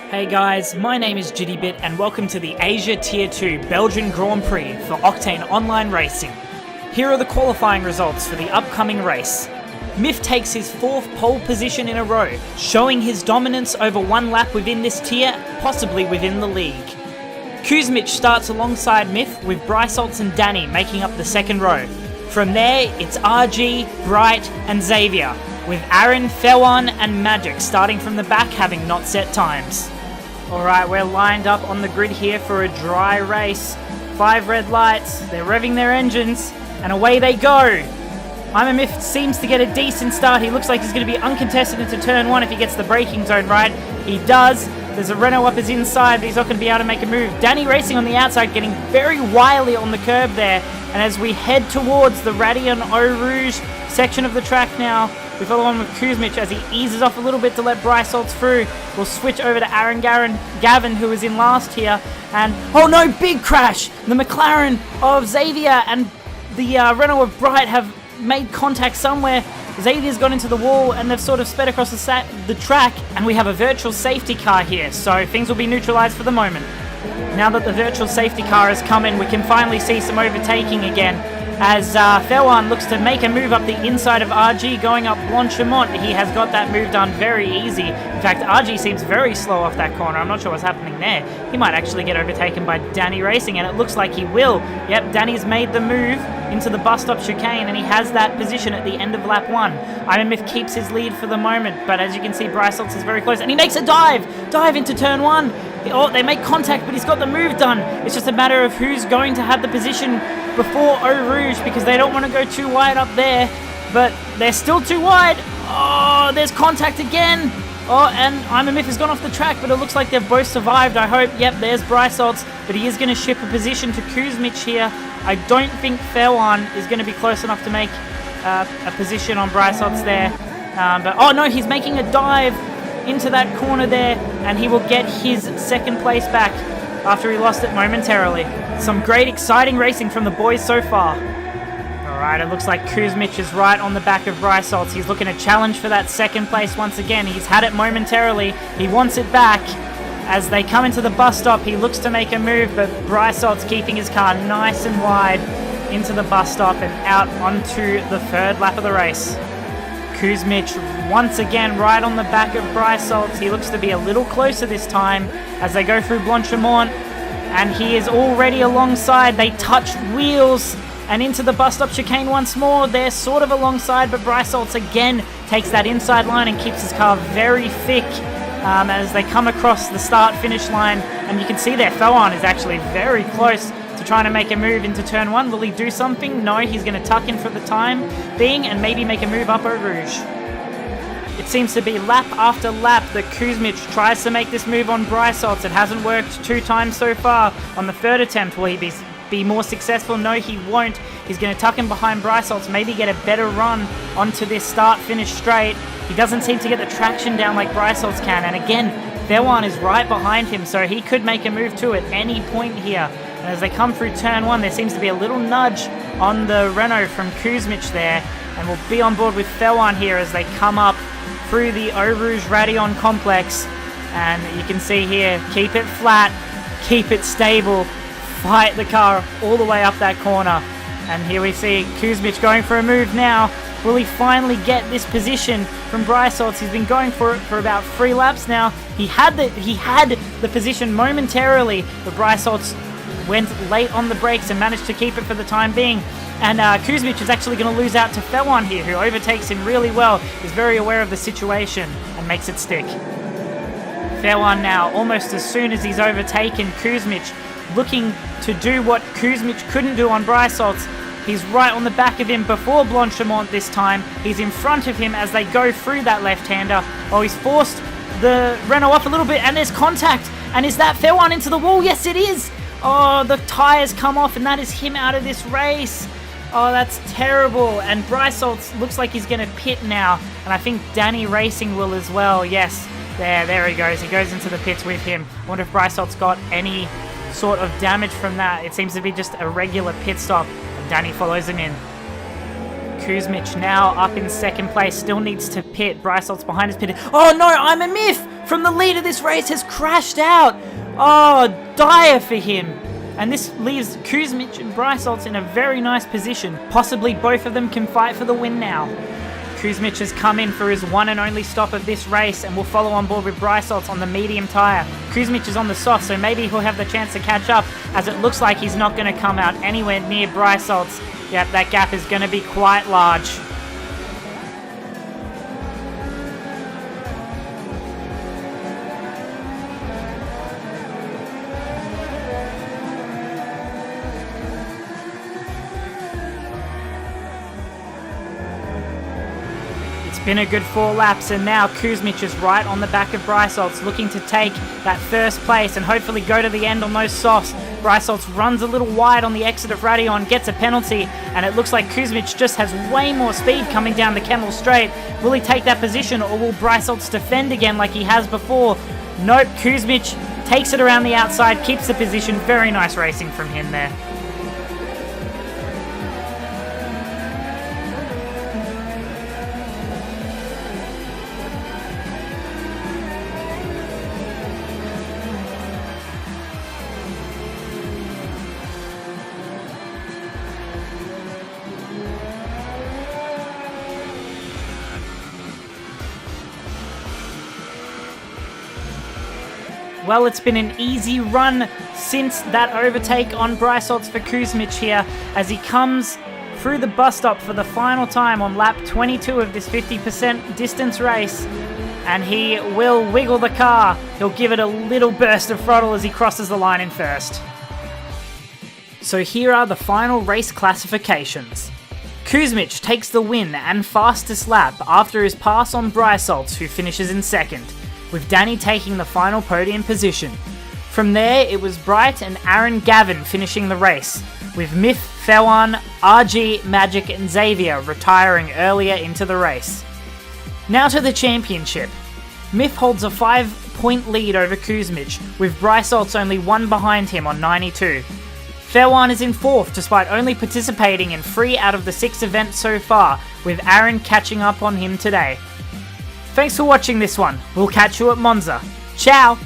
Hey guys, my name is Jiddybit and welcome to the Asia Tier 2 Belgian Grand Prix for Octane Online Racing. Here are the qualifying results for the upcoming race. Miff takes his 4th pole position in a row, showing his dominance over one lap within this tier, possibly within the league. Kuzmich starts alongside Miff with Brysoltz and Danny making up the 2nd row. From there, it's RG, Bright and Xavier, with Aaron, Fewan and Magic starting from the back having not set times. Alright, we're lined up on the grid here for a dry race. 5 red lights, they're revving their engines, and away they go. Miff seems to get a decent start. He looks like he's going to be uncontested into turn 1 if he gets the braking zone right. He does. There's a Renault up his inside, but he's not going to be able to make a move. Danny racing on the outside, getting very wily on the curb there. And as we head towards the Radion Eau Rouge section of the track now, we follow on with Kuzmich as he eases off a little bit to let Brysoltz through. We'll switch over to Aaron Gavin, who was in last here. And, oh no, big crash! The McLaren of Xavier and the Renault of Bright have made contact somewhere. Xavier's gone into the wall and they've sort of sped across the track. And we have a virtual safety car here, so things will be neutralized for the moment. Now that the virtual safety car has come in, we can finally see some overtaking again. As Fewan looks to make a move up the inside of RG going up Blanchimont. He has got that move done very easy. In fact, RG seems very slow off that corner. I'm not sure what's happening there. He might actually get overtaken by Danny Racing, and it looks like he will. Yep, Danny's made the move into the bus stop chicane, and he has that position at the end of lap 1. Miff keeps his lead for the moment, but as you can see, Brysoltz is very close, and he makes a dive into turn 1. Oh, they make contact, but he's got the move done. It's just a matter of who's going to have the position before Eau Rouge, because they don't want to go too wide up there, but they're still too wide. Oh, there's contact again. Oh, and Miff has gone off the track, but it looks like they've both survived, I hope. Yep, there's Brysoltz, but he is going to ship a position to Kuzmich here. I don't think Fewan is going to be close enough to make a position on Brysoltz there. But oh no, he's making a dive into that corner there, and he will get his 2nd place back after he lost it momentarily. Some great exciting racing from the boys so far. Alright, it looks like Kuzmich is right on the back of Brysoltz. He's looking to challenge for that 2nd place once again. He's had it momentarily. He wants it back. As they come into the bus stop, he looks to make a move, but Brysoltz keeping his car nice and wide into the bus stop and out onto the 3rd lap of the race. Kuzmich once again right on the back of Brysoltz. He looks to be a little closer this time as they go through Blanchimont, and he is already alongside. They touch wheels and into the bus stop chicane once more. They're sort of alongside, but Brysoltz again takes that inside line and keeps his car very thick as they come across the start-finish line. And you can see there, Fewan is actually very close to trying to make a move into turn 1. Will he do something? No, he's going to tuck in for the time being and maybe make a move up Eau Rouge. It seems to be lap after lap that Kuzmich tries to make this move on Brysoltz. It hasn't worked 2 times so far. On the 3rd attempt, will he be more successful? No, he won't. He's going to tuck in behind Brysoltz, maybe get a better run onto this start-finish straight. He doesn't seem to get the traction down like Brysoltz can, and again, Fewan is right behind him, so he could make a move too at any point here. And as they come through turn 1, there seems to be a little nudge on the Renault from Kuzmich there, and we'll be on board with Fewan here as they come up through the Eau Rouge Radion complex. And you can see here, keep it flat, keep it stable, fight the car all the way up that corner. And here we see Kuzmich going for a move now. Will he finally get this position from Brysoltz? He's been going for it for about 3 laps now. He had the position momentarily, but Brysoltz went late on the brakes and managed to keep it for the time being. And Kuzmich is actually going to lose out to Fewan here, who overtakes him really well, is very aware of the situation and makes it stick. Fewan now, almost as soon as he's overtaken Kuzmich, looking to do what Kuzmich couldn't do on Brysoltz. He's right on the back of him before Blanchimont this time. He's in front of him as they go through that left-hander. Oh, he's forced the Renault off a little bit, and there's contact. And is that Fewan into the wall? Yes, it is. Oh, the tyres come off, and that is him out of this race. Oh, that's terrible. And Brysoltz looks like he's going to pit now. And I think Danny Racing will as well. Yes, there he goes. He goes into the pits with him. I wonder if Brysoltz got any sort of damage from that. It seems to be just a regular pit stop. And Danny follows him in. Kuzmich now up in 2nd place. Still needs to pit. Brysoltz behind his pit. Oh no, Miff from the lead of this race has crashed out. Oh, dire for him. And this leaves Kuzmic and Brysoltz in a very nice position. Possibly both of them can fight for the win now. Kuzmic has come in for his one and only stop of this race and will follow on board with Brysoltz on the medium tyre. Kuzmic is on the soft, so maybe he'll have the chance to catch up, as it looks like he's not going to come out anywhere near Brysoltz. Yep, that gap is going to be quite large. Been a good 4 laps, and now Kuzmic is right on the back of Brysoltz, looking to take that first place and hopefully go to the end on those softs. Brysoltz runs a little wide on the exit of Radeon, gets a penalty, and it looks like Kuzmic just has way more speed coming down the Kemmel Straight. Will he take that position, or will Brysoltz defend again like he has before? Nope, Kuzmic takes it around the outside, keeps the position. Very nice racing from him there. Well, it's been an easy run since that overtake on Brysoltz for Kuzmic here, as he comes through the bus stop for the final time on lap 22 of this 50% distance race, and he will wiggle the car. He'll give it a little burst of throttle as he crosses the line in first. So here are the final race classifications. Kuzmic takes the win and fastest lap after his pass on Brysoltz, who finishes in second, with Danny taking the final podium position. From there, it was Bright and Aaron Gavin finishing the race, with Myth, Fewan, RG, Magic and Xavier retiring earlier into the race. Now to the championship. Myth holds a 5-point lead over Kuzmic, with Brysoltz only 1 behind him on 92. Fewan is in 4th despite only participating in 3 out of the 6 events so far, with Aaron catching up on him today. Thanks for watching this one. We'll catch you at Monza. Ciao!